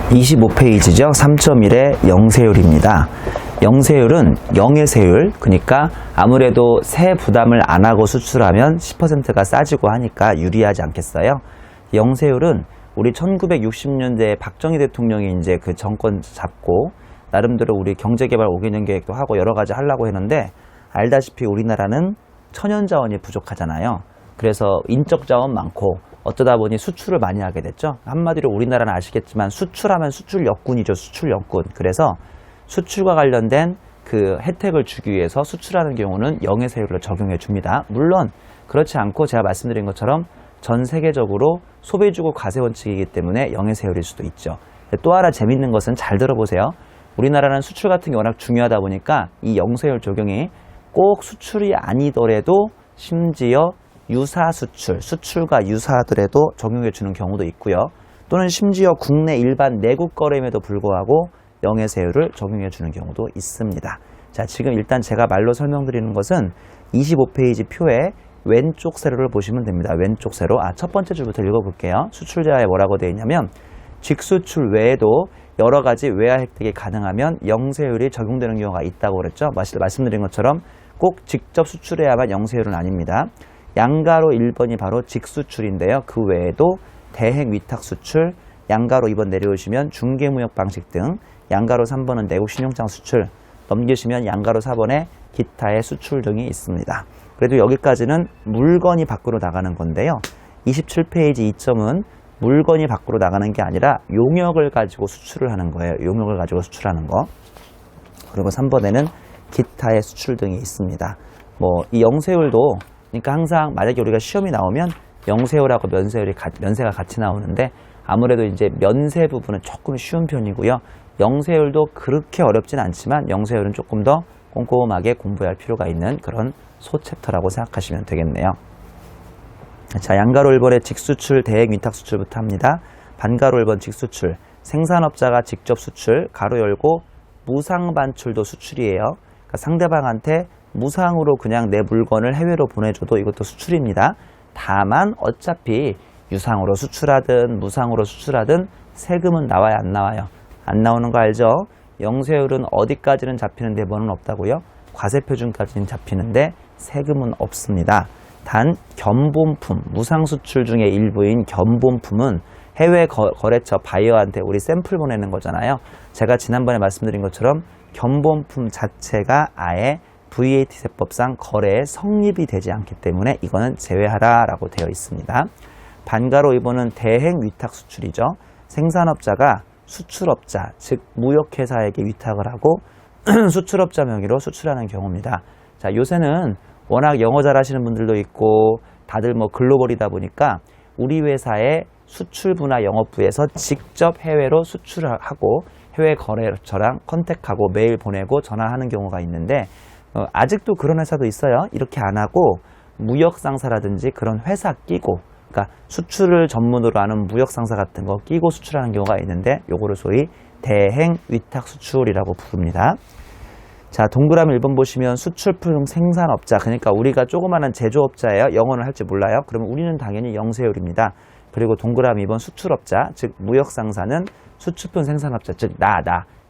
25페이지죠. 3.1의 영세율입니다. 영세율은 영의 세율, 그러니까 아무래도 세 부담을 안 하고 수출하면 10%가 싸지고 하니까 유리하지 않겠어요? 영세율은 우리 1960년대에 박정희 대통령이 이제 그 정권 잡고 나름대로 우리 경제개발 5개년 계획도 하고 여러 가지 하려고 했는데 알다시피 우리나라는 천연자원이 부족하잖아요. 그래서 인적 자원 많고 어쩌다 보니 수출을 많이 하게 됐죠. 한마디로 우리나라는 아시겠지만 수출하면 수출 역군이죠. 수출 역군. 그래서 수출과 관련된 그 혜택을 주기 위해서 수출하는 경우는 영해세율을 적용해 줍니다. 물론 그렇지 않고 제가 말씀드린 것처럼 전 세계적으로 소비주고 과세 원칙이기 때문에 영해세율일 수도 있죠. 또 하나 재밌는 것은 잘 들어보세요. 우리나라는 수출 같은 게 워낙 중요하다 보니까 이 영세율 적용이 꼭 수출이 아니더라도 심지어 유사 수출, 수출과 유사하더라도 적용해 주는 경우도 있고요. 또는 심지어 국내 일반 내국 거래임에도 불구하고 영해세율을 적용해 주는 경우도 있습니다. 자, 지금 일단 제가 말로 설명드리는 것은 25페이지 표에 왼쪽 세로를 보시면 됩니다. 왼쪽 세로. 첫 번째 줄부터 읽어볼게요. 수출자에 뭐라고 되어 있냐면 직수출 외에도 여러 가지 외화 혜택이 가능하면 영세율이 적용되는 경우가 있다고 그랬죠. 말씀드린 것처럼 꼭 직접 수출해야만 영세율은 아닙니다. 양가로 1번이 바로 직수출인데요. 그 외에도 대행 위탁 수출, 양가로 2번 내려오시면 중개무역 방식 등, 양가로 3번은 내국 신용장 수출, 넘기시면 양가로 4번에 기타의 수출 등이 있습니다. 그래도 여기까지는 물건이 밖으로 나가는 건데요. 27페이지 2점은 물건이 밖으로 나가는 게 아니라 용역을 가지고 수출을 하는 거예요. 용역을 가지고 수출하는 거. 그리고 3번에는 기타의 수출 등이 있습니다. 이 영세율도 그러니까 항상 만약에 우리가 시험이 나오면 영세율하고 면세가 같이 나오는데 아무래도 이제 면세 부분은 조금 쉬운 편이고요. 영세율도 그렇게 어렵진 않지만 영세율은 조금 더 꼼꼼하게 공부할 필요가 있는 그런 소챕터라고 생각하시면 되겠네요. 자, 양가로 1번의 직수출, 대행 위탁 수출부터 합니다. 반가로 1번 직수출, 생산업자가 직접 수출, 가로 열고 무상 반출도 수출이에요. 그러니까 상대방한테 무상으로 그냥 내 물건을 해외로 보내줘도 이것도 수출입니다. 다만 어차피 유상으로 수출하든 무상으로 수출하든 세금은 나와요, 안 나와요? 안 나오는 거 알죠? 영세율은 어디까지는 잡히는데 뭐는 없다고요? 과세표준까지는 잡히는데 세금은 없습니다. 단 견본품, 무상수출 중에 일부인 견본품은 해외 거래처 바이어한테 우리 샘플 보내는 거잖아요. 제가 지난번에 말씀드린 것처럼 견본품 자체가 아예 VAT 세법상 거래에 성립이 되지 않기 때문에 이거는 제외하라라고 되어 있습니다. 반가로 2번은 대행 위탁 수출이죠. 생산업자가 수출업자, 즉 무역회사에게 위탁을 하고 수출업자 명의로 수출하는 경우입니다. 자, 요새는 워낙 영어 잘하시는 분들도 있고 다들 글로벌이다 보니까 우리 회사의 수출부나 영업부에서 직접 해외로 수출하고 해외 거래처랑 컨택하고 메일 보내고 전화하는 경우가 있는데 아직도 그런 회사도 있어요. 이렇게 안 하고 무역상사라든지 그런 회사 끼고, 그러니까 수출을 전문으로 하는 무역상사 같은 거 끼고 수출하는 경우가 있는데 요거를 소위 대행 위탁 수출이라고 부릅니다. 자, 동그라미 1번 보시면 수출품 생산업자, 그러니까 우리가 조그마한 제조업자예요. 영어는 할 줄 몰라요. 그러면 우리는 당연히 영세율입니다. 그리고 동그라미 2번 수출업자, 즉 무역상사는 수출품 생산업자, 즉 나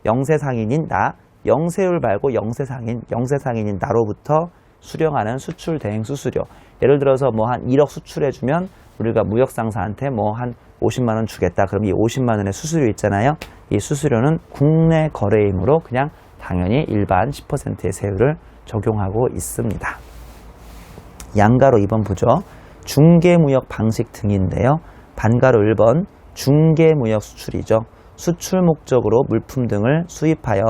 영세상인인 나, 영세율 말고 영세상인인 나로부터 수령하는 수출 대행 수수료. 예를 들어서 한 1억 수출해주면 우리가 무역상사한테 한 50만 원 주겠다. 그럼 이 50만 원의 수수료 있잖아요. 이 수수료는 국내 거래이므로 그냥 당연히 일반 10%의 세율을 적용하고 있습니다. 양가로 2번 보죠. 중개무역 방식 등인데요. 반가로 1번 중개무역 수출이죠. 수출 목적으로 물품 등을 수입하여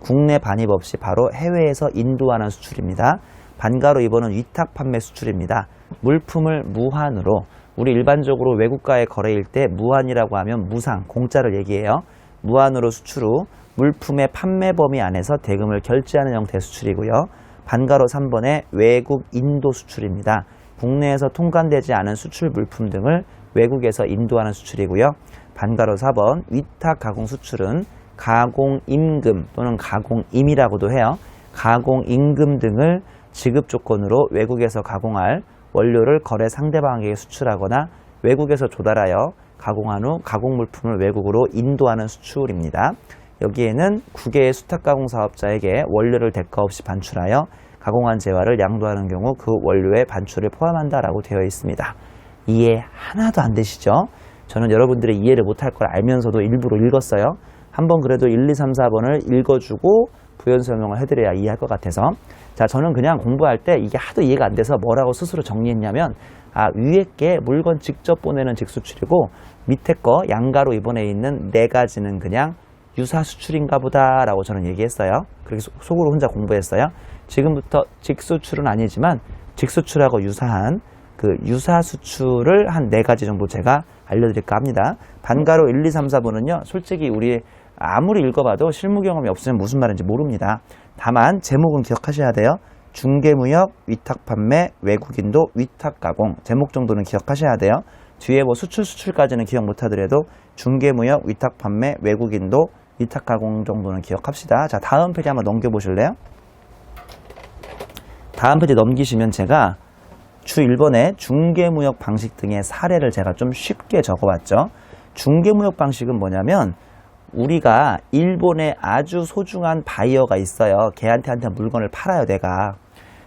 국내 반입 없이 바로 해외에서 인도하는 수출입니다. 반가로 2번은 위탁 판매 수출입니다. 물품을 무한으로, 우리 일반적으로 외국과의 거래일 때 무한이라고 하면 무상, 공짜를 얘기해요. 무한으로 수출 후 물품의 판매 범위 안에서 대금을 결제하는 형태의 수출이고요. 반가로 3번의 외국 인도 수출입니다. 국내에서 통관되지 않은 수출 물품 등을 외국에서 인도하는 수출이고요. 반가로 4번 위탁 가공 수출은 가공임금 또는 가공임이라고도 해요. 가공임금 등을 지급 조건으로 외국에서 가공할 원료를 거래 상대방에게 수출하거나 외국에서 조달하여 가공한 후 가공 물품을 외국으로 인도하는 수출입니다. 여기에는 국외의 수탁 가공 사업자에게 원료를 대가 없이 반출하여 가공한 재화를 양도하는 경우 그 원료의 반출을 포함한다라고 되어 있습니다. 이해 하나도 안 되시죠? 저는 여러분들의 이해를 못할 걸 알면서도 일부러 읽었어요. 한번 그래도 1, 2, 3, 4번을 읽어주고 부연 설명을 해드려야 이해할 것 같아서. 자, 저는 그냥 공부할 때 이게 하도 이해가 안 돼서 뭐라고 스스로 정리했냐면, 위에 게 물건 직접 보내는 직수출이고 밑에 거 양가로 이번에 있는 네 가지는 그냥 유사 수출인가 보다라고 저는 얘기했어요. 그렇게 속으로 혼자 공부했어요. 지금부터 직수출은 아니지만 직수출하고 유사한 그 유사 수출을 한 네 가지 정도 제가 알려드릴까 합니다. 반가로 1, 2, 3, 4번은요. 솔직히 우리 아무리 읽어봐도 실무 경험이 없으면 무슨 말인지 모릅니다. 다만 제목은 기억하셔야 돼요. 중개무역, 위탁판매, 외국인도, 위탁가공. 제목 정도는 기억하셔야 돼요. 뒤에 뭐 수출까지는 기억 못하더라도 중개무역, 위탁판매, 외국인도, 위탁가공 정도는 기억합시다. 자, 다음 페이지 한번 넘겨보실래요? 다음 페이지 넘기시면 제가 주 1번에 중개무역 방식 등의 사례를 제가 좀 쉽게 적어봤죠. 중개무역 방식은 뭐냐면 우리가 일본에 아주 소중한 바이어가 있어요. 걔한테 물건을 팔아요, 내가.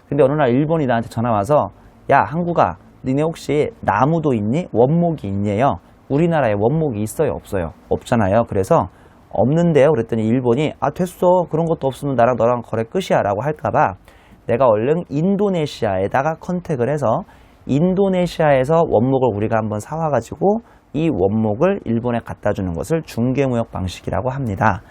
근데 어느 날 일본이 나한테 전화 와서 야, 한국아, 니네 혹시 나무도 있니? 원목이 있니요? 우리나라에 원목이 있어요, 없어요? 없잖아요. 그래서 없는데요. 그랬더니 일본이 됐어. 그런 것도 없으면 나랑 너랑 거래 끝이야 라고 할까봐 내가 얼른 인도네시아에다가 컨택을 해서 인도네시아에서 원목을 우리가 한번 사와가지고 이 원목을 일본에 갖다 주는 것을 중개무역 방식이라고 합니다.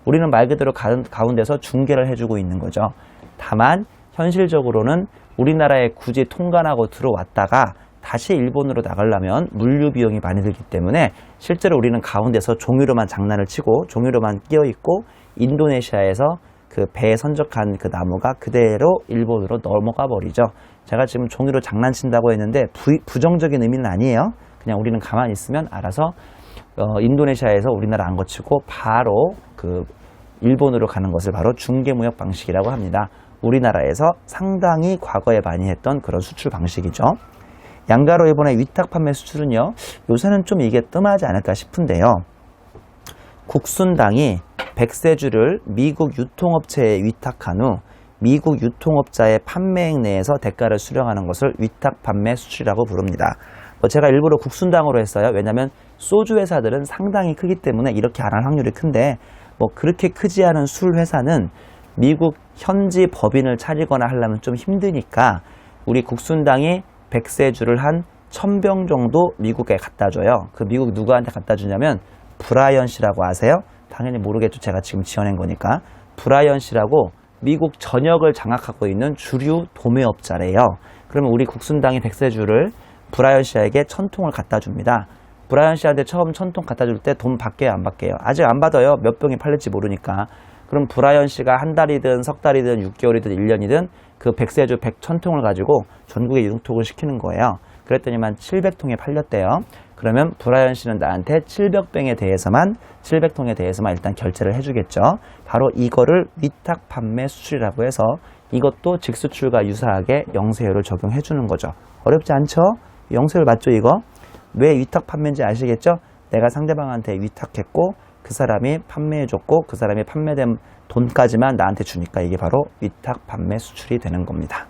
우리는 말 그대로 가운데서 중개를 해주고 있는 거죠. 다만 현실적으로는 우리나라에 굳이 통관하고 들어왔다가 다시 일본으로 나가려면 물류 비용이 많이 들기 때문에 실제로 우리는 가운데서 종이로만 장난을 치고 종이로만 끼어 있고 인도네시아에서 그 배에 선적한 그 나무가 그대로 일본으로 넘어가 버리죠. 제가 지금 종이로 장난친다고 했는데 부정적인 의미는 아니에요. 그냥 우리는 가만히 있으면 알아서 인도네시아에서 우리나라 안 거치고 바로 그 일본으로 가는 것을 바로 중개무역 방식이라고 합니다. 우리나라에서 상당히 과거에 많이 했던 그런 수출 방식이죠. 양가로 일본의 위탁 판매 수출은요, 요새는 좀 이게 뜸하지 않을까 싶은데요. 국순당이 백세주를 미국 유통업체에 위탁한 후 미국 유통업자의 판매액 내에서 대가를 수령하는 것을 위탁 판매 수출이라고 부릅니다. 제가 일부러 국순당으로 했어요. 왜냐하면 소주 회사들은 상당히 크기 때문에 이렇게 안 할 확률이 큰데 그렇게 크지 않은 술 회사는 미국 현지 법인을 차리거나 하려면 좀 힘드니까 우리 국순당이 백세주를 한 1000병 정도 미국에 갖다 줘요. 그 미국 누구한테 갖다 주냐면 브라이언 씨라고 아세요? 당연히 모르겠죠. 제가 지금 지어낸 거니까. 브라이언 씨라고 미국 전역을 장악하고 있는 주류 도매업자래요. 그러면 우리 국순당이 백세주를 브라이언 씨에게 1000통을 갖다 줍니다. 브라이언 씨한테 처음 1000통 갖다 줄 때 돈 받게요, 안 받게요? 아직 안 받아요. 몇 병이 팔릴지 모르니까. 그럼 브라이언 씨가 한 달이든 석 달이든 6개월이든 1년이든 그 백세주 1000통을 가지고 전국에 유통을 시키는 거예요. 그랬더니만 700통에 팔렸대요. 그러면 브라이언 씨는 나한테 700병에 대해서만 700통에 대해서만 일단 결제를 해주겠죠. 바로 이거를 위탁 판매 수출이라고 해서 이것도 직수출과 유사하게 영세율을 적용해 주는 거죠. 어렵지 않죠? 영세율 맞죠, 이거? 왜 위탁 판매인지 아시겠죠? 내가 상대방한테 위탁했고 그 사람이 판매해줬고 그 사람이 판매된 돈까지만 나한테 주니까 이게 바로 위탁 판매 수출이 되는 겁니다.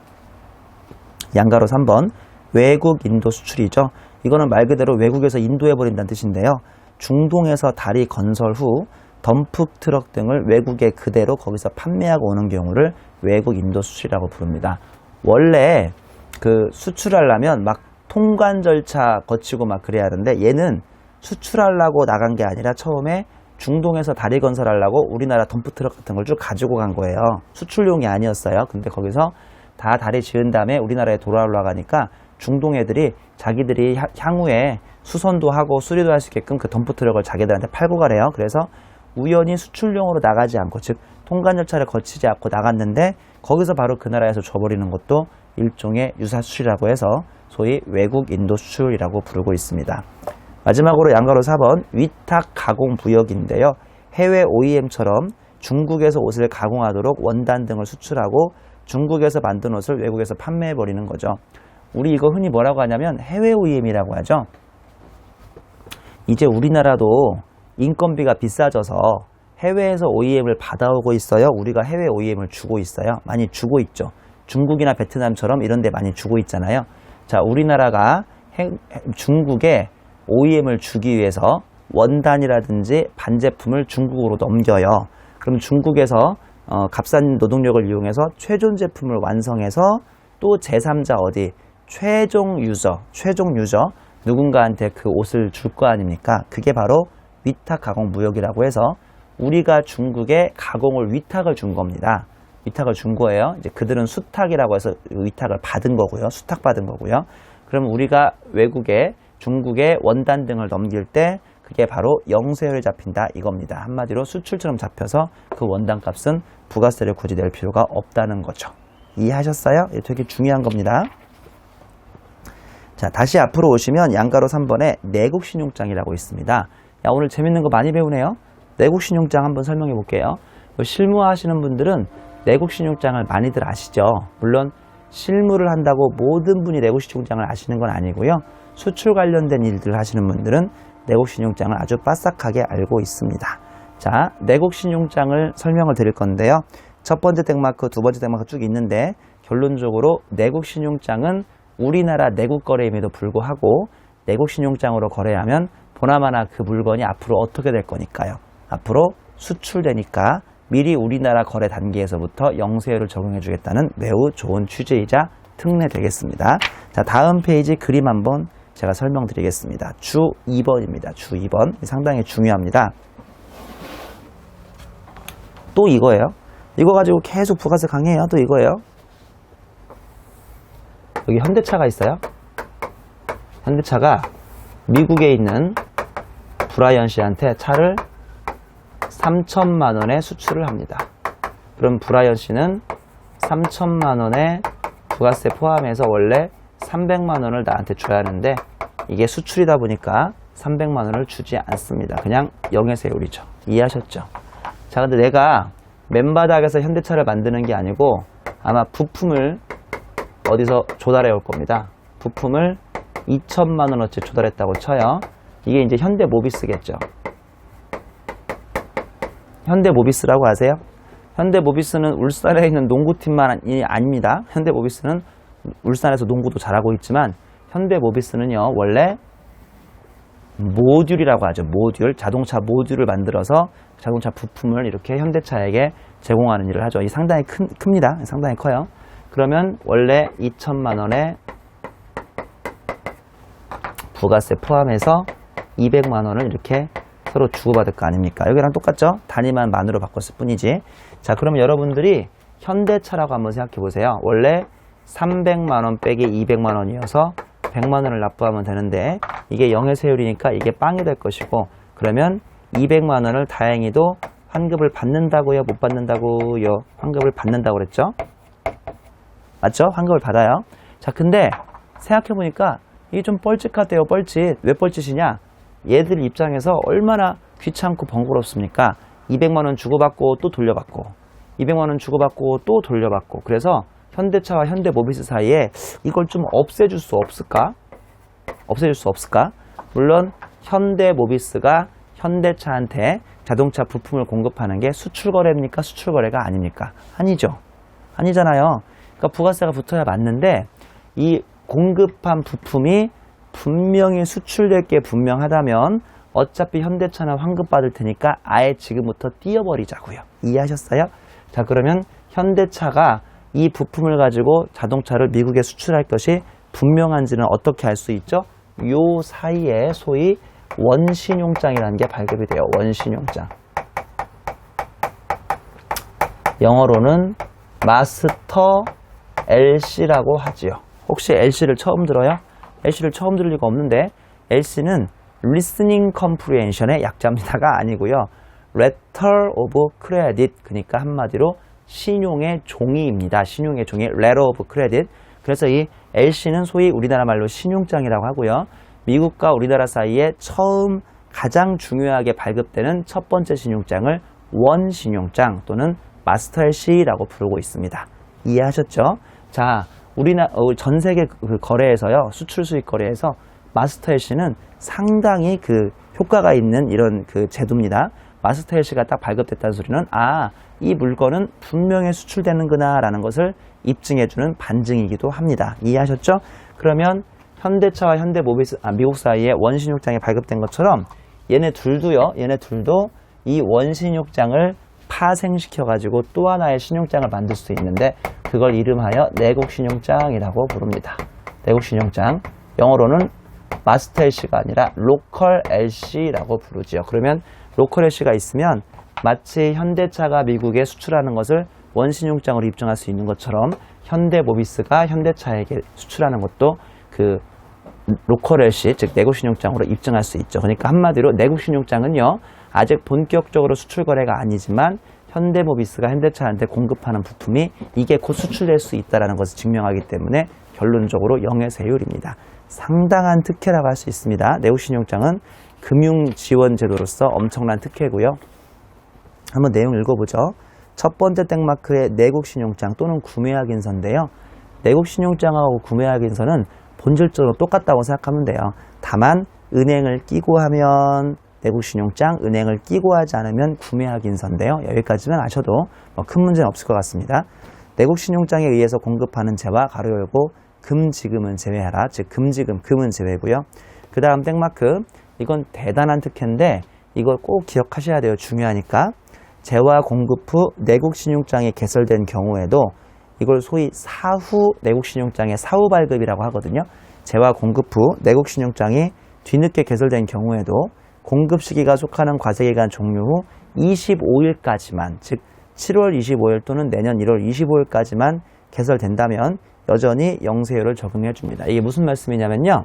양가로 3번 외국 인도 수출이죠. 이거는 말 그대로 외국에서 인도해버린다는 뜻인데요. 중동에서 다리 건설 후 덤프 트럭 등을 외국에 그대로 거기서 판매하고 오는 경우를 외국 인도 수출이라고 부릅니다. 원래 그 수출하려면 막 통관 절차 거치고 막 그래야 하는데 얘는 수출하려고 나간 게 아니라 처음에 중동에서 다리 건설하려고 우리나라 덤프트럭 같은 걸 쭉 가지고 간 거예요. 수출용이 아니었어요. 근데 거기서 다 다리 지은 다음에 우리나라에 돌아오려고 하니까 중동 애들이 자기들이 향후에 수선도 하고 수리도 할 수 있게끔 그 덤프트럭을 자기들한테 팔고 가래요. 그래서 우연히 수출용으로 나가지 않고, 즉 통관 절차를 거치지 않고 나갔는데 거기서 바로 그 나라에서 줘버리는 것도 일종의 유사수출이라고 해서 소위 외국 인도 수출이라고 부르고 있습니다. 마지막으로 양가로 4번 위탁 가공 부역인데요. 해외 OEM처럼 중국에서 옷을 가공하도록 원단 등을 수출하고 중국에서 만든 옷을 외국에서 판매해버리는 거죠. 우리 이거 흔히 뭐라고 하냐면 해외 OEM이라고 하죠. 이제 우리나라도 인건비가 비싸져서 해외에서 OEM을 받아오고 있어요? 우리가 해외 OEM을 주고 있어요? 많이 주고 있죠. 중국이나 베트남처럼 이런 데 많이 주고 있잖아요. 자, 우리나라가 중국에 OEM을 주기 위해서 원단이라든지 반제품을 중국으로 넘겨요. 그럼 중국에서 값싼 노동력을 이용해서 최종 제품을 완성해서 또 제3자 최종 유저 누군가한테 그 옷을 줄 거 아닙니까? 그게 바로 위탁 가공 무역이라고 해서 우리가 중국에 가공을 위탁을 준 겁니다. 위탁을 준 거예요. 이제 그들은 수탁이라고 해서 위탁을 받은 거고요. 수탁받은 거고요. 그럼 우리가 외국에 중국에 원단 등을 넘길 때 그게 바로 영세율이 잡힌다 이겁니다. 한마디로 수출처럼 잡혀서 그 원단 값은 부가세를 굳이 낼 필요가 없다는 거죠. 이해하셨어요? 이게 되게 중요한 겁니다. 자, 다시 앞으로 오시면 양가로 3번에 내국신용장이라고 있습니다. 야, 오늘 재밌는 거 많이 배우네요. 내국신용장 한번 설명해 볼게요. 실무하시는 분들은 내국신용장을 많이들 아시죠. 물론 실무를 한다고 모든 분이 내국신용장을 아시는 건 아니고요. 수출 관련된 일들을 하시는 분들은 내국신용장을 아주 빠삭하게 알고 있습니다. 자, 내국신용장을 설명을 드릴 건데요. 첫 번째 땡마크, 두 번째 땡마크 쭉 있는데 결론적으로 내국신용장은 우리나라 내국 거래임에도 불구하고 내국신용장으로 거래하면 보나마나 그 물건이 앞으로 어떻게 될 거니까요. 앞으로 수출되니까 미리 우리나라 거래 단계에서부터 영세율을 적용해 주겠다는 매우 좋은 취지이자 특례 되겠습니다. 자, 다음 페이지 그림 한번 제가 설명드리겠습니다. 주 2번입니다. 주 2번. 상당히 중요합니다. 또 이거예요. 이거 가지고 계속 부가세 강의해요. 또 이거예요. 여기 현대차가 있어요. 현대차가 미국에 있는 브라이언 씨한테 차를 3천만 원에 수출을 합니다. 그럼 브라이언 씨는 3천만 원에 부가세 포함해서 원래 300만 원을 나한테 줘야 하는데 이게 수출이다 보니까 300만 원을 주지 않습니다. 그냥 영해세율이죠. 이해하셨죠? 자, 근데 내가 맨바닥에서 현대차를 만드는 게 아니고 아마 부품을 어디서 조달해 올 겁니다. 부품을 2천만 원어치 조달했다고 쳐요. 이게 이제 현대모비스겠죠. 현대모비스라고 아세요? 현대모비스는 울산에 있는 농구팀만이 아닙니다. 현대모비스는 울산에서 농구도 잘하고 있지만 현대모비스는요 원래 모듈이라고 하죠. 모듈, 자동차 모듈을 만들어서 자동차 부품을 이렇게 현대차에게 제공하는 일을 하죠. 이 상당히 큽니다. 상당히 커요. 그러면 원래 2천만 원에 부가세 포함해서 200만 원을 이렇게 서로 주고받을 거 아닙니까? 여기랑 똑같죠? 단위만 만으로 바꿨을 뿐이지. 자, 그러면 여러분들이 현대차라고 한번 생각해 보세요. 원래 300만 원 빼기 200만 원이어서 100만 원을 납부하면 되는데 이게 영해세율이니까 이게 빵이 될 것이고 그러면 200만 원을 다행히도 환급을 받는다고요? 못 받는다고요? 환급을 받는다고 그랬죠? 맞죠? 환급을 받아요. 자, 근데 생각해보니까 이게 좀 뻘짓하대요. 뻘짓. 왜 뻘짓이냐? 얘들 입장에서 얼마나 귀찮고 번거롭습니까? 200만 원 주고받고 또 돌려받고 200만 원 주고받고 또 돌려받고 그래서 현대차와 현대모비스 사이에 이걸 좀 없애줄 수 없을까? 없애줄 수 없을까? 물론 현대모비스가 현대차한테 자동차 부품을 공급하는 게 수출거래입니까? 수출거래가 아닙니까? 아니죠. 아니잖아요. 그러니까 부가세가 붙어야 맞는데 이 공급한 부품이 분명히 수출될 게 분명하다면 어차피 현대차는 환급 받을 테니까 아예 지금부터 띄워버리자고요. 이해하셨어요? 자, 그러면 현대차가 이 부품을 가지고 자동차를 미국에 수출할 것이 분명한지는 어떻게 알 수 있죠? 요 사이에 소위 원신용장이라는 게 발급이 돼요. 원신용장. 영어로는 마스터 LC라고 하지요. 혹시 LC를 처음 들어요? LC를 처음 들을 리가 없는데 LC는 Listening Comprehension의 약자입니다가 아니고요. Letter of Credit, 그러니까 한마디로 신용의 종이입니다. 신용의 종이 Letter of Credit. 그래서 이 LC는 소위 우리나라 말로 신용장이라고 하고요. 미국과 우리나라 사이에 처음 가장 중요하게 발급되는 첫 번째 신용장을 원신용장 또는 마스터 LC라고 부르고 있습니다. 이해하셨죠? 자, 전 세계 그 거래에서요, 수출 수입 거래에서 마스터 LC는 상당히 그 효과가 있는 이런 그 제도입니다. 마스터 헬시가 딱 발급됐다는 소리는 이 물건은 분명히 수출되는구나 라는 것을 입증해주는 반증이기도 합니다. 이해하셨죠? 그러면 현대차와 미국 사이에 원신육장이 발급된 것처럼 얘네 둘도 이 원신육장을 파생시켜가지고 또 하나의 신육장을 만들 수 있는데 그걸 이름하여 내곡신육장이라고 부릅니다. 내곡신육장, 영어로는 마스터 LC가 아니라 로컬 LC라고 부르죠. 그러면 로컬 LC가 있으면 마치 현대차가 미국에 수출하는 것을 원신육장으로 입증할 수 있는 것처럼 현대모비스가 현대차에게 수출하는 것도 그 로컬 LC, 즉 내곡신육장으로 입증할 수 있죠. 그러니까 한마디로 내곡신육장은요, 아직 본격적으로 수출 거래가 아니지만 현대모비스가 현대차한테 공급하는 부품이 이게 곧 수출될 수 있다는 것을 증명하기 때문에 결론적으로 영해세율입니다. 상당한 특혜라고 할 수 있습니다. 내곡신용장은 금융지원제도로서 엄청난 특혜고요. 한번 내용 읽어보죠. 첫 번째 땡마크의 내국신용장 또는 구매확인서인데요. 내국신용장하고 구매확인서는 본질적으로 똑같다고 생각하면 돼요. 다만 은행을 끼고 하면 내국신용장, 은행을 끼고 하지 않으면 구매확인서인데요. 여기까지만 아셔도 큰 문제는 없을 것 같습니다. 내국신용장에 의해서 공급하는 재와 가로 열고 금지금은 제외하라. 즉 금지금, 금은 제외고요. 그 다음 땡마크, 이건 대단한 특혜인데 이걸 꼭 기억하셔야 돼요. 중요하니까. 재와 공급 후 내국신용장이 개설된 경우에도 이걸 소위 사후 내국신용장의 사후 발급이라고 하거든요. 재와 공급 후 내국신용장이 뒤늦게 개설된 경우에도 공급 시기가 속하는 과세기간 종료 후 25일까지만, 즉 7월 25일 또는 내년 1월 25일까지만 개설된다면 여전히 영세율을 적용해 줍니다. 이게 무슨 말씀이냐면요.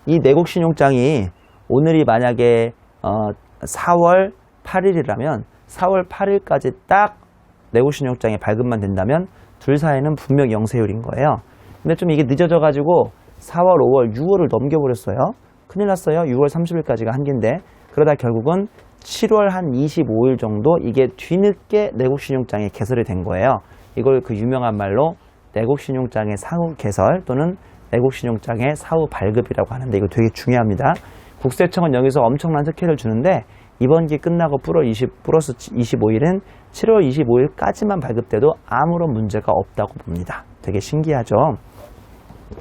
이 내국신용장이 오늘이 만약에 4월 8일이라면 4월 8일까지 딱 내국신용장이 발급만 된다면 둘 사이는 분명 영세율인 거예요. 근데 좀 이게 늦어져 가지고 4월, 5월, 6월을 넘겨버렸어요. 큰일 났어요. 6월 30일까지가 한계인데 그러다 결국은 7월 한 25일 정도 이게 뒤늦게 내국신용장이 개설이 된 거예요. 이걸 그 유명한 말로 내국신용장의 사후 개설 또는 내국신용장의 사후 발급이라고 하는데 이거 되게 중요합니다. 국세청은 여기서 엄청난 특혜를 주는데 이번 기 끝나고 플러스 25일은 7월 25일까지만 발급돼도 아무런 문제가 없다고 봅니다. 되게 신기하죠.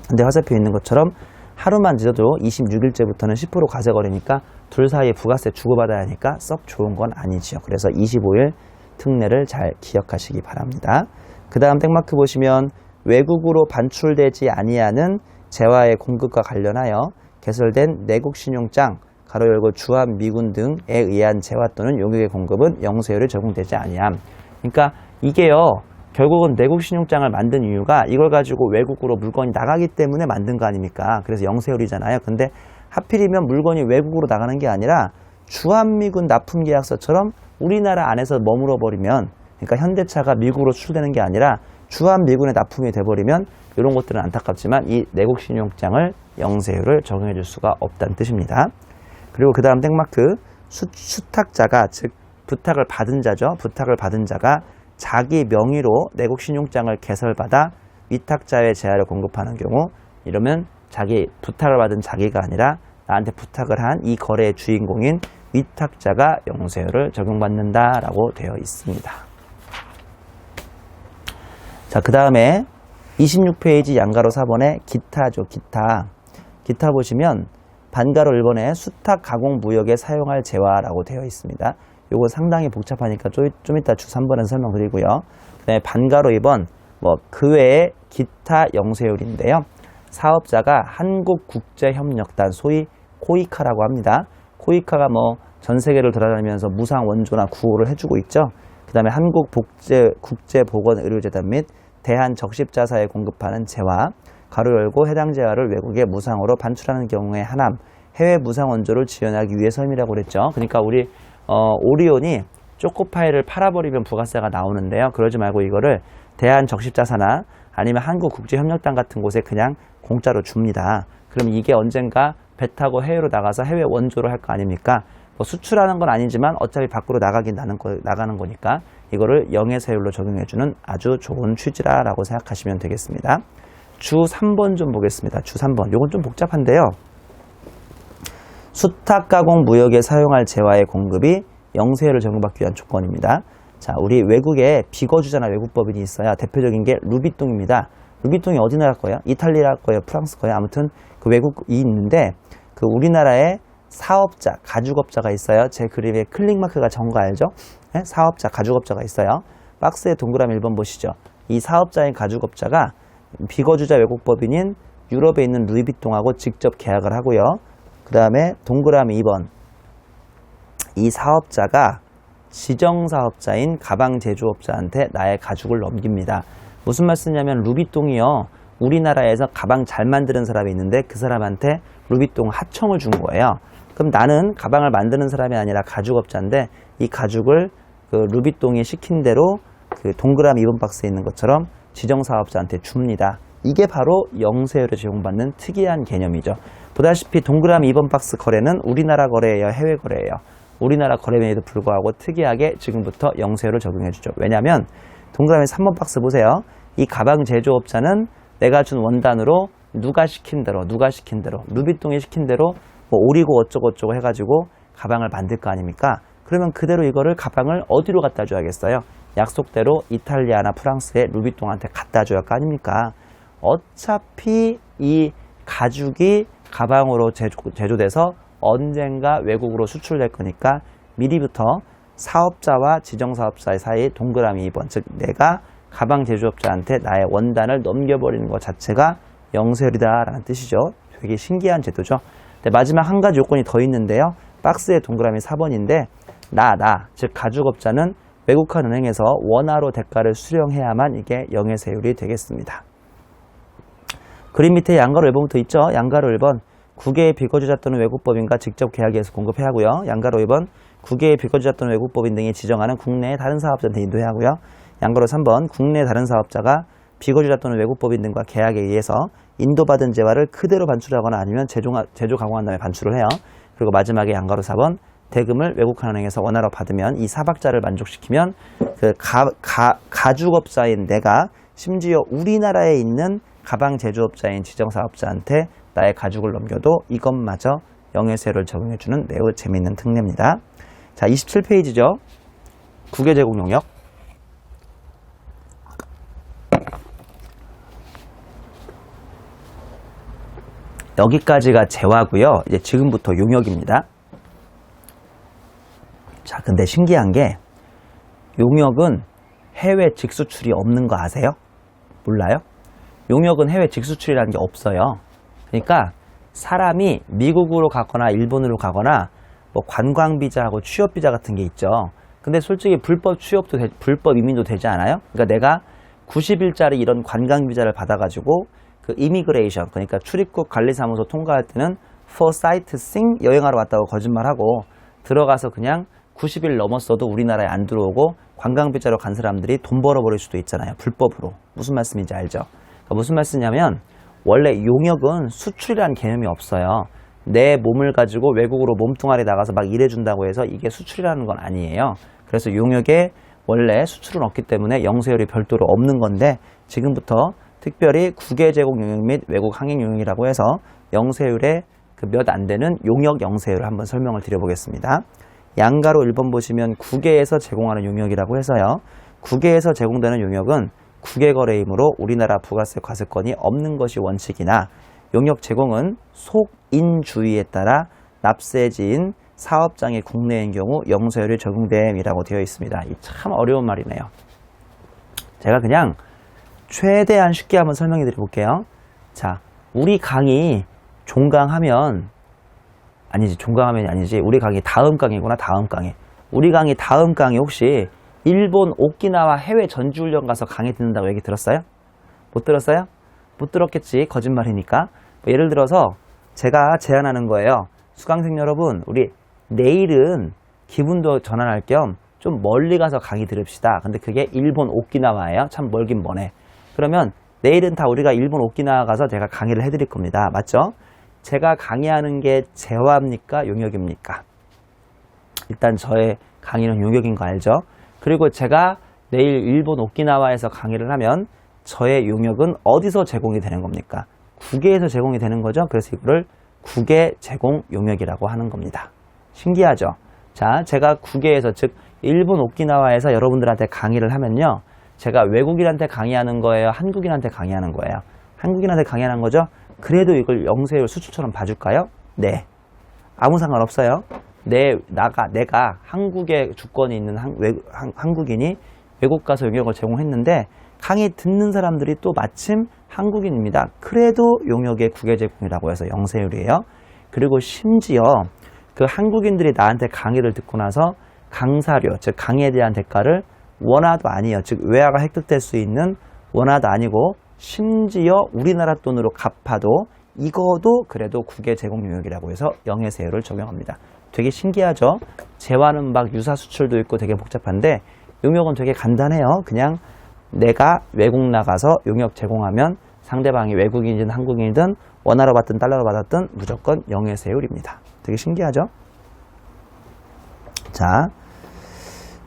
근데 화살표 있는 것처럼 하루만 늦어도 26일째부터는 10% 과세 거리니까 둘 사이에 부가세 주고받아야 하니까 썩 좋은 건 아니지요. 그래서 25일 특례를 잘 기억하시기 바랍니다. 그 다음 땡마크 보시면 외국으로 반출되지 아니하는 재화의 공급과 관련하여 개설된 내국신용장 가로 열고 주한 미군 등에 의한 재화 또는 용역의 공급은 영세율이 적용되지 아니함. 그러니까 이게요. 결국은 내국신용장을 만든 이유가 이걸 가지고 외국으로 물건이 나가기 때문에 만든 거 아닙니까? 그래서 영세율이잖아요. 근데 하필이면 물건이 외국으로 나가는 게 아니라 주한미군 납품계약서처럼 우리나라 안에서 머물러 버리면, 그러니까 현대차가 미국으로 수출되는 게 아니라 주한미군에 납품이 돼버리면 이런 것들은 안타깝지만 이 내국신용장을 영세율을 적용해 줄 수가 없다는 뜻입니다. 그리고 그 다음 땡마크, 수탁자가, 즉 부탁을 받은 자죠. 부탁을 받은 자가 자기 명의로 내국신용장을 개설받아 위탁자의 재화를 공급하는 경우, 이러면 자기 부탁을 받은 자기가 아니라 나한테 부탁을 한 이 거래의 주인공인 위탁자가 영세율을 적용받는다라고 되어 있습니다. 자, 그 다음에 26페이지 양가로 4번에 기타죠. 기타 보시면 반가로 1번에 수탁 가공 무역에 사용할 재화라고 되어 있습니다. 요거 상당히 복잡하니까 좀 이따 주 3번에서 설명드리고요. 그 다음에 반가로 2번 그 외에 기타 영세율인데요. 사업자가 한국국제협력단 소위 코이카라고 합니다. 코이카가 전 세계를 돌아다니면서 무상 원조나 구호를 해주고 있죠. 그 다음에 한국국제보건의료재단 및 대한적십자사에 공급하는 재화 가로 열고 해당 재화를 외국에 무상으로 반출하는 경우에 하남 해외 무상 원조를 지원하기 위해서임이라고 그랬죠. 그러니까 우리 오리온이 초코파이를 팔아버리면 부가세가 나오는데요. 그러지 말고 이거를 대한적십자사나 아니면 한국국제협력단 같은 곳에 그냥 공짜로 줍니다. 그럼 이게 언젠가 배 타고 해외로 나가서 해외 원조로 할 거 아닙니까? 수출하는 건 아니지만 어차피 밖으로 나가는 거니까 이거를 영해세율로 적용해주는 아주 좋은 취지라고 생각하시면 되겠습니다. 주 3번 좀 보겠습니다. 주 3번. 이건 좀 복잡한데요. 수탁 가공 무역에 사용할 재화의 공급이 영세율을 적용받기 위한 조건입니다. 자, 우리 외국에 비거주자나 외국법인이 있어요. 대표적인 게 루비통입니다. 루비통이 어디 나라 거예요? 이탈리아 거예요? 프랑스 거예요? 아무튼 그 외국이 있는데 그 우리나라에 사업자, 가죽업자가 있어요. 제 그림에 클릭마크가 적은 거 알죠? 네? 사업자, 가죽업자가 있어요. 박스에 동그라미 1번 보시죠. 이 사업자인 가죽업자가 비거주자 외국법인인 유럽에 있는 루이비통하고 직접 계약을 하고요. 그 다음에 동그라미 2번. 이 사업자가 지정사업자인 가방 제조업자한테 나의 가죽을 넘깁니다. 무슨 말씀이냐면 루비통이요. 우리나라에서 가방 잘 만드는 사람이 있는데 그 사람한테 루비통 하청을 준 거예요. 그럼 나는 가방을 만드는 사람이 아니라 가죽업자인데 이 가죽을 그 루비통이 시킨 대로 그 동그라미 2번 박스에 있는 것처럼 지정사업자한테 줍니다. 이게 바로 영세율에 제공받는 특이한 개념이죠. 보다시피 동그라미 2번 박스 거래는 우리나라 거래예요? 해외 거래예요? 우리나라 거래임에도 불구하고 특이하게 지금부터 영세율을 적용해주죠. 왜냐하면 동그라미 3번 박스 보세요. 이 가방 제조업자는 내가 준 원단으로 누가 시킨 대로 루비통이 시킨 대로 뭐 오리고 어쩌고 해가지고 가방을 만들 거 아닙니까? 그러면 그대로 이거를 가방을 어디로 갖다 줘야겠어요? 약속대로 이탈리아나 프랑스의 루비통한테 갖다 줘야 할 거 아닙니까? 어차피 이 가죽이 가방으로 제조돼서 언젠가 외국으로 수출될 거니까 미리부터 사업자와 지정사업자의 사이 동그라미 2번, 즉 내가 가방 제조업자한테 나의 원단을 넘겨버리는 것 자체가 영세율이다라는 뜻이죠. 되게 신기한 제도죠. 마지막 한 가지 요건이 더 있는데요. 박스의 동그라미 4번인데 즉 가죽업자는 외국한 은행에서 원화로 대가를 수령해야만 이게 영세율이 되겠습니다. 그림 밑에 양가로 1번부터 있죠. 양가로 1번 국외의 비거주자 또는 외국법인과 직접 계약해서 공급해야 하고요. 양가로 2번 국외의 비거주자 또는 외국법인 등이 지정하는 국내의 다른 사업자한테 인도해야 하고요. 양가로 3번 국내 다른 사업자가 비거주자 또는 외국법인 등과 계약에 의해서 인도받은 재화를 그대로 반출하거나 아니면 제조 가공한 다음에 반출을 해요. 그리고 마지막에 양가로 4번 대금을 외국한 은행에서 원화로 받으면 이 사박자를 만족시키면 그 가죽업자인 내가 심지어 우리나라에 있는 가방 제조업자인 지정사업자한테 나의 가죽을 넘겨도 이것마저 영세율을 적용해주는 매우 재미있는 특례입니다. 자, 27페이지죠. 국외 제공 용역. 여기까지가 재화고요. 이제 지금부터 용역입니다. 자, 근데 신기한 게 용역은 해외 직수출이 없는 거 아세요? 몰라요? 용역은 해외 직수출이라는 게 없어요. 그러니까 사람이 미국으로 가거나 일본으로 가거나 뭐 관광비자하고 취업비자 같은 게 있죠. 근데 솔직히 불법 취업도 불법 이민도 되지 않아요? 그러니까 내가 90일짜리 이런 관광비자를 받아가지고 그 이미그레이션, 그러니까 출입국 관리사무소 통과할 때는 for sightseeing 여행하러 왔다고 거짓말하고 들어가서 그냥 90일 넘었어도 우리나라에 안 들어오고 관광비자로 간 사람들이 돈 벌어버릴 수도 있잖아요. 불법으로. 무슨 말씀인지 알죠? 그러니까 무슨 말씀이냐면 원래 용역은 수출이라는 개념이 없어요. 내 몸을 가지고 외국으로 몸뚱아리 나가서 막 일해준다고 해서 이게 수출이라는 건 아니에요. 그래서 용역에 원래 수출은 없기 때문에 영세율이 별도로 없는 건데 지금부터 특별히 국외 제공 용역 및 외국 항행 용역이라고 해서 영세율의 그 몇 안 되는 용역 영세율을 한번 설명을 드려보겠습니다. 양가로 1번 보시면 국외에서 제공하는 용역이라고 해서요. 국외에서 제공되는 용역은 국외 거래이므로 우리나라 부가세 과세권이 없는 것이 원칙이나 용역 제공은 속인주의에 따라 납세지인 사업장이 국내인 경우 영세율이 적용됨이라고 되어 있습니다. 이 참 어려운 말이네요. 제가 그냥 최대한 쉽게 한번 설명해 드려볼게요. 자, 우리 강의 종강하면 종강하면이 아니지. 우리 강의 다음 강의구나. 다음 강의. 우리 강의 다음 강의 혹시 일본 오키나와 해외 전지훈련 가서 강의 듣는다고 얘기 들었어요? 못 들었어요? 못 들었겠지. 거짓말이니까. 뭐 예를 들어서 제가 제안하는 거예요. 수강생 여러분, 우리 내일은 기분도 전환할 겸 좀 멀리 가서 강의 들읍시다. 근데 그게 일본 오키나와예요. 참 멀긴 머네. 그러면 내일은 다 우리가 일본 오키나와 가서 제가 강의를 해드릴 겁니다. 맞죠? 제가 강의하는 게 재화입니까? 용역입니까? 일단 저의 강의는 용역인 거 알죠? 그리고 제가 내일 일본 오키나와에서 강의를 하면 저의 용역은 어디서 제공이 되는 겁니까? 국외에서 제공이 되는 거죠. 그래서 이거를 국외 제공 용역이라고 하는 겁니다. 신기하죠? 자, 제가 국외에서, 즉 일본 오키나와에서 여러분들한테 강의를 하면요, 제가 외국인한테 강의하는 거예요, 한국인한테 강의하는 거예요? 한국인한테 강의하는 거죠? 그래도 이걸 영세율 수출처럼 봐줄까요? 네, 아무 상관없어요. 내가 한국에 주권이 있는 한국인이 외국 가서 용역을 제공했는데 강의 듣는 사람들이 또 마침 한국인입니다. 그래도 용역의 국외 제공이라고 해서 영세율이에요. 그리고 심지어 그 한국인들이 나한테 강의를 듣고 나서 강사료, 즉 강의에 대한 대가를 원화도 아니에요. 즉 외화가 획득될 수 있는 원화도 아니고 심지어 우리나라 돈으로 갚아도 이거도 그래도 국외 제공 용역이라고 해서 영해세율을 적용합니다. 되게 신기하죠? 재화는 막 유사 수출도 있고 되게 복잡한데 용역은 되게 간단해요. 그냥 내가 외국 나가서 용역 제공하면 상대방이 외국인이든 한국인이든 원화로 받든 달러로 받았든 무조건 영해세율입니다. 되게 신기하죠? 자,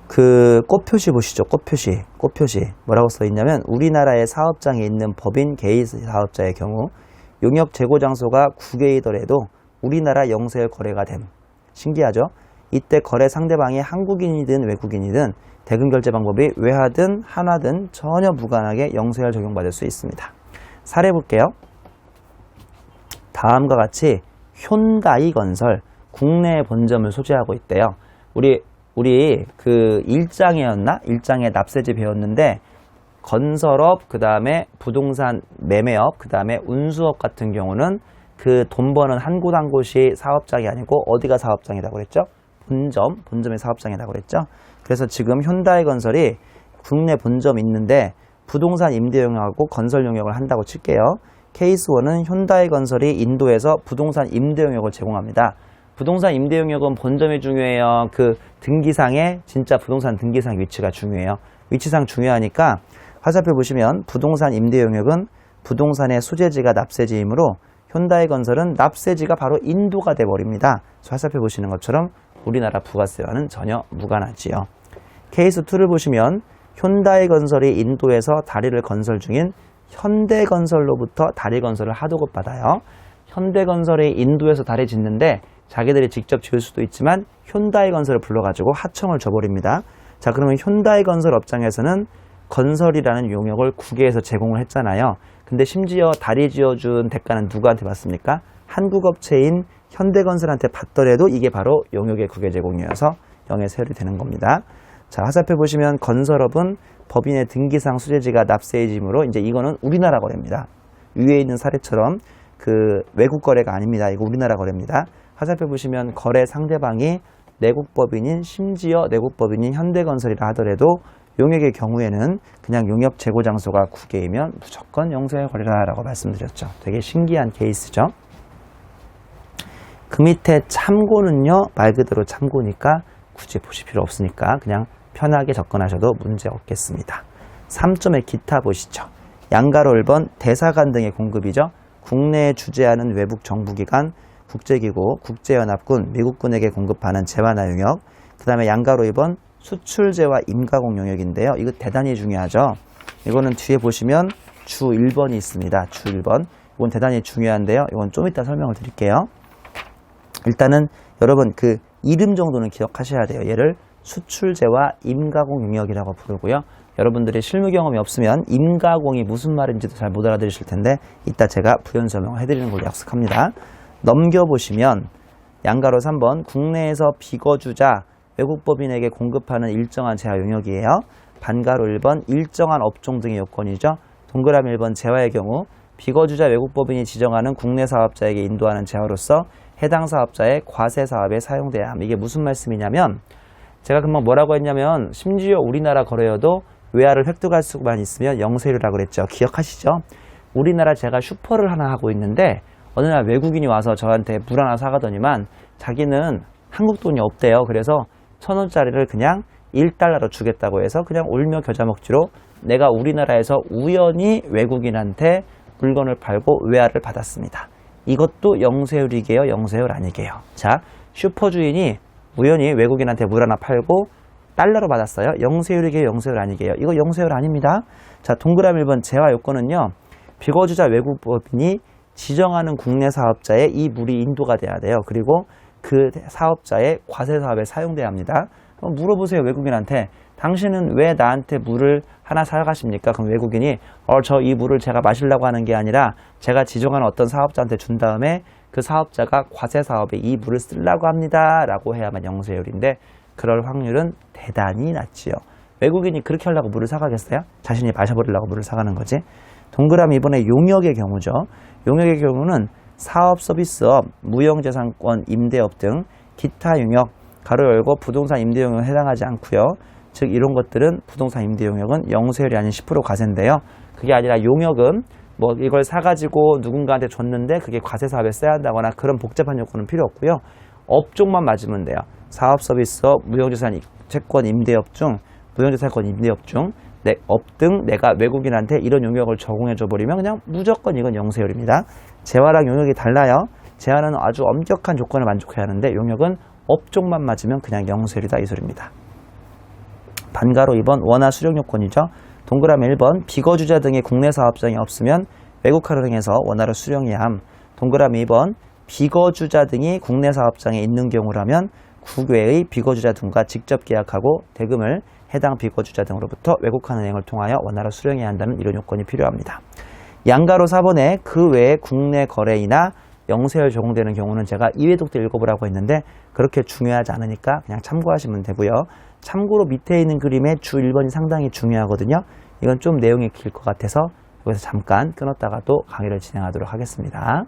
그 꽃표시 보시죠. 꽃표시 뭐라고 써 있냐면 우리나라의 사업장에 있는 법인 개인 사업자의 경우 용역 재고 장소가 국외이더라도 우리나라 영세율 거래가 됨. 신기하죠? 이때 거래 상대방이 한국인이든 외국인이든 대금 결제 방법이 외화든 한화든 전혀 무관하게 영세율 적용받을 수 있습니다. 사례 볼게요. 다음과 같이 현다이 건설 국내 본점을 소재하고 있대요. 우리 그 일장에 납세지 배웠는데 건설업, 그 다음에 부동산 매매업, 그 다음에 운수업 같은 경우는 그 돈 버는 한 곳 한 곳이 사업장이 아니고 어디가 사업장이라고 그랬죠? 본점의 사업장이라고 그랬죠? 그래서 지금 현다이 건설이 국내 본점 있는데 부동산 임대 용역하고 건설 용역을 한다고 칠게요. 케이스 1은 현다이 건설이 인도에서 부동산 임대 용역을 제공합니다. 부동산 임대 용역은 본점이 중요해요. 그 등기상에 진짜 부동산 등기상 위치가 중요해요. 위치상 중요하니까 화살표 보시면 부동산 임대 용역은 부동산의 수재지가 납세지이므로 현다이 건설은 납세지가 바로 인도가 돼버립니다. 화살표 보시는 것처럼 우리나라 부가세와는 전혀 무관하지요. 케이스 2를 보시면 현다이 건설이 인도에서 다리를 건설 중인 현대건설로부터 다리 건설을 하도급 받아요. 현대건설이 인도에서 다리 짓는데 자기들이 직접 지을 수도 있지만 현다이 건설을 불러가지고 하청을 줘버립니다. 자, 그러면 현다이 건설 업장에서는 건설이라는 용역을 국외에서 제공을 했잖아요. 근데 심지어 다리 지어준 대가는 누구한테 받습니까? 한국 업체인 현대건설한테 받더라도 이게 바로 용역의 국외 제공이어서 영해세율이 되는 겁니다. 자, 화살표 보시면 건설업은 법인의 등기상 수재지가 납세이지므로 이제 이거는 우리나라 거래입니다. 위에 있는 사례처럼 그 외국 거래가 아닙니다. 이거 우리나라 거래입니다. 화살표 보시면 거래 상대방이 내국법인인 심지어 내국법인인 현대건설이라 하더라도 용역의 경우에는 그냥 용역 재고 장소가 국외이면 무조건 영세율 거래라고 말씀드렸죠. 되게 신기한 케이스죠. 그 밑에 참고는요, 말 그대로 참고니까 굳이 보실 필요 없으니까 그냥 편하게 접근하셔도 문제 없겠습니다. 3점의 기타 보시죠. 양가로 1번 대사관 등의 공급이죠. 국내에 주재하는 외국 정부기관, 국제기구, 국제연합군, 미국군에게 공급하는 재화나 용역. 그 다음에 양가로 2번 수출재와 임가공 용역인데요. 이거 대단히 중요하죠. 이거는 뒤에 보시면 주 1번이 있습니다. 주 1번. 이건 대단히 중요한데요. 이건 좀 이따 설명을 드릴게요. 일단은 여러분 그 이름 정도는 기억하셔야 돼요. 얘를 수출재와 임가공 용역이라고 부르고요. 여러분들이 실무 경험이 없으면 임가공이 무슨 말인지도 잘 못 알아들으실 텐데 이따 제가 부연 설명을 해드리는 걸로 약속합니다. 넘겨보시면 양가로 3번 국내에서 비거주자 외국법인에게 공급하는 일정한 재화 용역이에요. 반가로 1번 일정한 업종 등의 요건이죠. 동그라미 1번 재화의 경우 비거주자 외국법인이 지정하는 국내 사업자에게 인도하는 재화로서 해당 사업자의 과세 사업에 사용돼야 함. 이게 무슨 말씀이냐면 제가 금방 뭐라고 했냐면 심지어 우리나라 거래여도 외화를 획득할 수만 있으면 영세율이라고 그랬죠. 기억하시죠? 우리나라 제가 슈퍼를 하나 하고 있는데 어느 날 외국인이 와서 저한테 물 하나 사가더니만 자기는 한국 돈이 없대요. 그래서 1,000원짜리를 그냥 1달러로 주겠다고 해서 그냥 울며 겨자 먹기로 내가 우리나라에서 우연히 외국인한테 물건을 팔고 외화를 받았습니다. 이것도 영세율이게요? 영세율 아니게요? 자, 슈퍼 주인이 우연히 외국인한테 물 하나 팔고 달러로 받았어요. 영세율이게요? 영세율 아니게요? 이거 영세율 아닙니다. 자, 동그라미 1번 재화 요건은요. 비거주자 외국법인이 지정하는 국내 사업자에 이 물이 인도가 돼야 돼요. 그리고 그 사업자의 과세 사업에 사용돼야 합니다. 물어보세요, 외국인한테. 당신은 왜 나한테 물을 하나 사가십니까? 그럼 외국인이 저 이 물을 제가 마시려고 하는 게 아니라 제가 지정하는 어떤 사업자한테 준 다음에 그 사업자가 과세 사업에 이 물을 쓰려고 합니다 라고 해야만 영세율인데, 그럴 확률은 대단히 낮지요. 외국인이 그렇게 하려고 물을 사가겠어요? 자신이 마셔버리려고 물을 사가는 거지. 동그라미 2번의 용역의 경우죠. 용역의 경우는 사업, 서비스업, 무형재산권, 임대업 등 기타 용역, 가로 열고 부동산 임대 용역에 해당하지 않고요. 즉 이런 것들은 부동산 임대 용역은 영세율이 아닌 10% 과세인데요. 그게 아니라 용역은 뭐 이걸 사가지고 누군가한테 줬는데 그게 과세 사업에 써야 한다거나 그런 복잡한 요건은 필요 없고요. 업종만 맞으면 돼요. 사업, 서비스업, 무형재산 채권 임대업 중, 무형재산권 임대업 중 업 등 내가 외국인한테 이런 용역을 적용해줘 버리면 그냥 무조건 이건 영세율입니다. 재화랑 용역이 달라요. 재화는 아주 엄격한 조건을 만족해야 하는데 용역은 업종만 맞으면 그냥 영세율이다 이 소리입니다. 반가로 2번 원화 수령 요건이죠. 동그라미 1번 비거주자 등의 국내 사업장이 없으면 외국화를 행해서 원화를 수령해야 함. 동그라미 2번 비거주자 등이 국내 사업장에 있는 경우라면 국외의 비거주자 등과 직접 계약하고 대금을 해당 비거주자 등으로부터 외국화은행을 통하여 원화를 수령해야 한다는 이런 요건이 필요합니다. 양가로 4번에 그 외에 국내 거래이나 영세율 적용되는 경우는 제가 2회독 때 읽어보라고 했는데 그렇게 중요하지 않으니까 그냥 참고하시면 되고요. 참고로 밑에 있는 그림의 주 1번이 상당히 중요하거든요. 이건 좀 내용이 길 것 같아서 여기서 잠깐 끊었다가 또 강의를 진행하도록 하겠습니다.